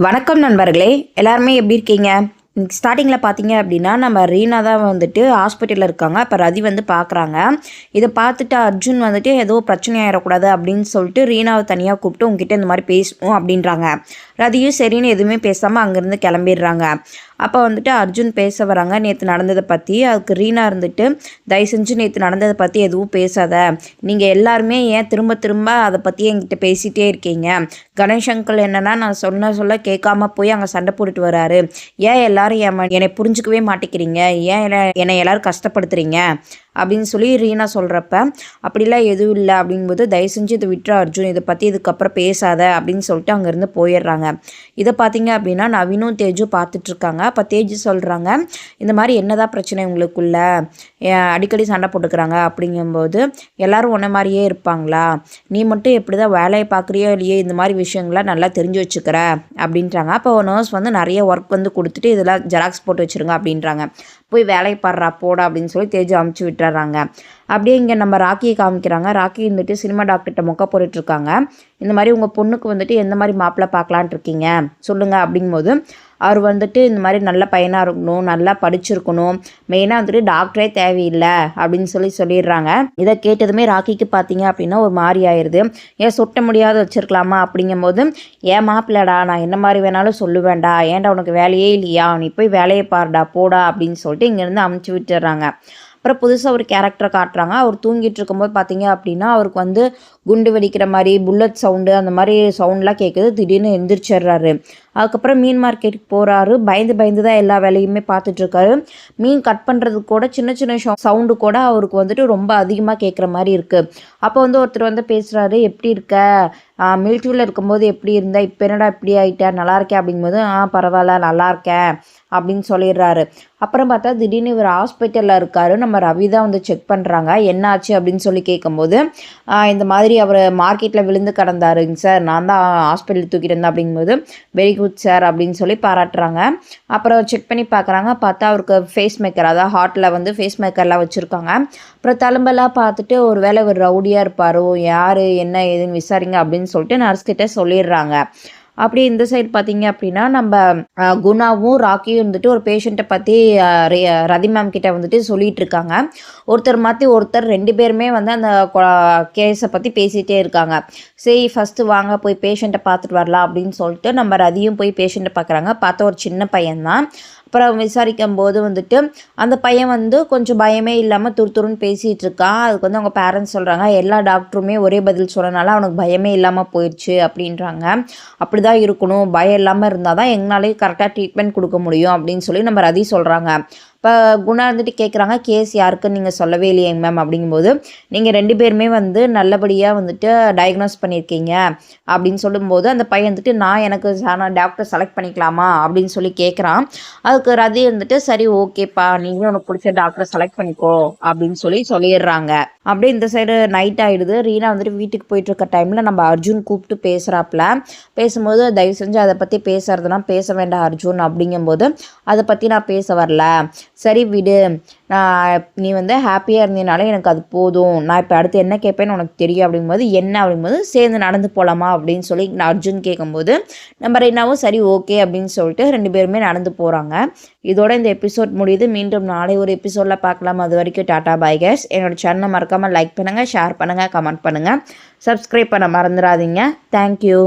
வணக்கம் நண்பர்களே, எல்லாருமே எப்படி இருக்கீங்க? ஸ்டார்டிங்கில் பார்த்தீங்க அப்படின்னா நம்ம ரீனா தான் வந்துட்டு ஹாஸ்பிட்டலில் இருக்காங்க. அப்போ ரதி வந்து பார்க்குறாங்க. இதை பார்த்துட்டு அர்ஜுன் வந்துட்டு ஏதோ பிரச்சனை ஆகிடக்கூடாது அப்படின்னு சொல்லிட்டு ரீனாவை தனியாக கூப்பிட்டு உங்ககிட்ட இந்த மாதிரி பேசணும் அப்படின்றாங்க. ரதியும் சரின்னு எதுவுமே பேசாமல் அங்கேருந்து கிளம்பிடுறாங்க. அப்போ வந்துட்டு அர்ஜுன் பேச வராங்க நேற்று நடந்ததை பற்றி. அதுக்கு ரீனா இருந்துட்டு தயவு செஞ்சு நேற்று நடந்ததை பற்றி எதுவும் பேசாத, நீங்கள் எல்லாருமே ஏன் திரும்ப திரும்ப அதை பற்றி என்கிட்ட பேசிகிட்டே இருக்கீங்க? கணேஷ் அங்கிள் என்னென்னா நான் சொல்ல கேட்காம போய் அங்கே சண்டை போட்டுட்டு வராரு. ஏன் எல்லாரும் என்னை புரிஞ்சுக்கவே மாட்டேங்கிறீங்க? ஏன் என்னை எல்லோரும் கஷ்டப்படுத்துறீங்க அப்படின்னு சொல்லி ரீனா சொல்கிறப்ப, அப்படிலாம் எதுவும் இல்லை அப்படிங்கும்போது தயவு செஞ்சு இதை விட்டுற அர்ஜுன், இதை பற்றி இதுக்கப்புறம் பேசாத அப்படின்னு சொல்லிட்டு அங்கேருந்து போயிடுறாங்க. இதை பார்த்தீங்க அப்படின்னா நவீனும் தேஜும் பார்த்துட்ருக்காங்க. அப்போ தேஜு சொல்கிறாங்க, இந்த மாதிரி என்னதான் பிரச்சனை உங்களுக்குள்ள, அடிக்கடி சண்டை போட்டுக்கிறாங்க அப்படிங்கும்போது எல்லோரும் ஒன்றை மாதிரியே இருப்பாங்களா? நீ மட்டும் எப்படி தான் வேலையை பார்க்குறியோ இல்லையோ இந்த மாதிரி விஷயங்கள்லாம் நல்லா தெரிஞ்சு வச்சுக்கிற அப்படின்றாங்க. அப்போ நர்ஸ் வந்து நிறைய ஒர்க் வந்து கொடுத்துட்டு இதெல்லாம் ஜெராக்ஸ் போட்டு வச்சுருங்க அப்படின்றாங்க. போய் வேலையை பாடுறா போடா அப்படின்னு சொல்லி தேஜு அமுச்சு விட்டுறாங்க. அப்படியே இங்கே நம்ம ராக்கியை காமிக்கிறாங்க. ராக்கி வந்துட்டு சினிமா டாக்டர்கிட்ட மொக்க போட்டுட்ருக்காங்க. இந்த மாதிரி உங்கள் பொண்ணுக்கு வந்துட்டு எந்த மாதிரி மாப்பிள்ளை பார்க்கலான் இருக்கீங்க சொல்லுங்கள் அப்படிங்கும்போது அவர் வந்துட்டு இந்த மாதிரி நல்ல பையனாக இருக்கணும், நல்லா படிச்சிருக்கணும், மெயினாக வந்துட்டு டாக்டரே தேவையில்லை அப்படின்னு சொல்லிடுறாங்க. இதை கேட்டதுமே ராக்கிக்கு பார்த்தீங்க அப்படின்னா ஒரு மாதிரி ஆயிடுது. ஏன் சொட்ட முடியாத வச்சுருக்கலாமா அப்படிங்கும்போது, ஏன் மாப்பிள்ளடா நான் என்ன மாதிரி வேணாலும் சொல்லுவேண்டா, ஏன்டா உனக்கு வேலையே இல்லையா, நீ போய் வேலையை பாருடா போடா அப்படின்னு சொல்லிட்டு இங்கேருந்து அமுச்சு விட்டுறாங்க. அப்புறம் புதுசாக ஒரு கேரக்டரை காட்டுறாங்க. அவர் தூங்கிட்டு இருக்கும்போது பார்த்தீங்க அப்படின்னா அவருக்கு வந்து குண்டு வெடிக்கிற மாதிரி புல்லட் சவுண்டு அந்த மாதிரி சவுண்ட்லாம் கேட்குது. திடீர்னு எந்திரிச்சிடுறாரு. அதுக்கப்புறம் மீன் மார்க்கெட்டுக்கு போகிறாரு. பயந்து தான் எல்லா வேலையுமே பார்த்துட்ருக்காரு. மீன் கட் பண்ணுறதுக்கு கூட சின்ன சின்ன சவுண்டு கூட அவருக்கு வந்துட்டு ரொம்ப அதிகமாக கேட்குற மாதிரி இருக்குது. அப்போ வந்து ஒருத்தர் வந்து பேசுகிறாரு, எப்படி இருக்க, மிலிட்ரியில் இருக்கும்போது எப்படி இருந்த, இப்போ என்னடா இப்படி ஆகிட்ட, நல்லா இருக்கேன் அப்படிங்கும்போது பரவாயில்ல நல்லா இருக்கேன் அப்படின்னு சொல்லிடுறாரு. அப்புறம் பார்த்தா திடீர்னு இவர் ஹாஸ்பிட்டலில் இருக்கார். நம்ம ரவி தான் வந்து செக் பண்ணுறாங்க. என்ன ஆச்சு அப்படின்னு சொல்லி கேட்கும்போது, இந்த மாதிரி அவர் மார்க்கெட்டில் விழுந்து கிடந்தாருங்க சார், நான் தான் ஹாஸ்பிட்டல் தூக்கிட்டு இருந்தேன் அப்படிங்கும்போது வெரி குட் சார் அப்படின்னு சொல்லி பாராட்டுறாங்க. அப்புறம் செக் பண்ணி பார்க்குறாங்க. பார்த்தா அவருக்கு ஃபேஸ் மேக்கர், அதாவது ஹார்ட்டில் வந்து ஃபேஸ் மேக்கர்லாம் வச்சுருக்காங்க. அப்புறம் தழும்பெல்லாம் பார்த்துட்டு ஒரு வேளை ஒரு ரவுடியாக இருப்பாரோ, யார் என்ன ஏதுன்னு விசாரிங்க அப்படின்னு சொல்லிட்டு நர்ஸ்கிட்ட சொல்லிடுறாங்க. அப்படி இந்த சைடு பார்த்தீங்க அப்படின்னா நம்ம குணாவும் ராக்கியும் வந்துட்டு ஒரு பேஷண்ட்டை பற்றி ரதி மேம் கிட்ட வந்துட்டு சொல்லிட்டு இருக்காங்க. ஒருத்தர் மாற்றி ஒருத்தர் 2 பேருமே வந்து அந்த கேஸை பற்றி பேசிகிட்டே இருக்காங்க. சரி ஃபஸ்ட்டு வாங்க போய் பேஷண்ட்டை பார்த்துட்டு வரலாம் அப்படின்னு சொல்லிட்டு நம்ம ரதியும் போய் பேஷண்ட்டை பார்க்குறாங்க. பார்த்தா ஒரு சின்ன பையன்தான். அப்புறம் விசாரிக்கும் போது வந்துட்டு அந்த பையன் வந்து கொஞ்சம் பயமே இல்லாமல் துருன்னு பேசிகிட்டு இருக்கான். அதுக்கு வந்து அவங்க பேரண்ட்ஸ் சொல்கிறாங்க, எல்லா டாக்டருமே ஒரே பதில் சொன்னனால அவனுக்கு பயமே இல்லாமல் போயிடுச்சு அப்படின்றாங்க. அப்படி தான் இருக்கணும், பயம் இல்லாமல் இருந்தால் தான் எங்களாலேயும் கரெக்டாக ட்ரீட்மெண்ட் கொடுக்க முடியும் அப்படின்னு சொல்லி நம்ம ரதி சொல்கிறாங்க. இப்போ குணா வந்துட்டு கேட்குறாங்க, கேஸ் யாருக்குன்னு நீங்கள் சொல்லவே இல்லையே மேம் அப்படிங்கும்போது, நீங்கள் 2 பேருமே வந்து நல்லபடியாக வந்துட்டு டயக்னோஸ் பண்ணியிருக்கீங்க அப்படின்னு சொல்லும்போது அந்த பையன் வந்துட்டு எனக்கு டாக்டர் செலக்ட் பண்ணிக்கலாமா அப்படின்னு சொல்லி கேட்குறான். அதுக்கு ரதி வந்துட்டு சரி ஓகேப்பா, நீங்களும் உனக்கு பிடிச்ச டாக்டரை செலக்ட் பண்ணிக்கோ அப்படின்னு சொல்லிடுறாங்க. அப்படியே இந்த சைடு நைட் ஆகிடுது. ரீனா வந்துட்டு வீட்டுக்கு போயிட்டுருக்க டைமில் நம்ம அர்ஜுன் கூப்பிட்டு பேசும்போது தயவு செஞ்சு அதை பற்றி பேசுறதுனா பேச வேண்டாம் அர்ஜுன் அப்படிங்கும்போது, அதை பற்றி நான் பேச வரல, சரி விடு, நீ வந்து ஹாப்பியாக இருந்தீனாலே எனக்கு அது போதும், நான் இப்போ அடுத்து என்ன கேட்பேன்னு உனக்கு தெரியும் அப்படிங்கும்போது, என்ன அப்படிங்கும்போது சேர்ந்து நடந்து போகலாமா அப்படின்னு சொல்லி அர்ஜுன் கேட்கும்போது நம்ம ரீனாவும் சரி ஓகே அப்படின்னு சொல்லிட்டு 2 பேருமே நடந்து போகிறாங்க. இதோட இந்த எபிசோட் முடியுது. மீண்டும் நாளை ஒரு எபிசோடில் பார்க்கலாம். அது வரைக்கும் டாட்டா பை கைஸ். என்னோடய சேனலை மறக்காமல் லைக் பண்ணுங்கள், ஷேர் பண்ணுங்கள், கமெண்ட் பண்ணுங்கள், சப்ஸ்கிரைப் பண்ண மறந்துடாதீங்க. தேங்க்யூ.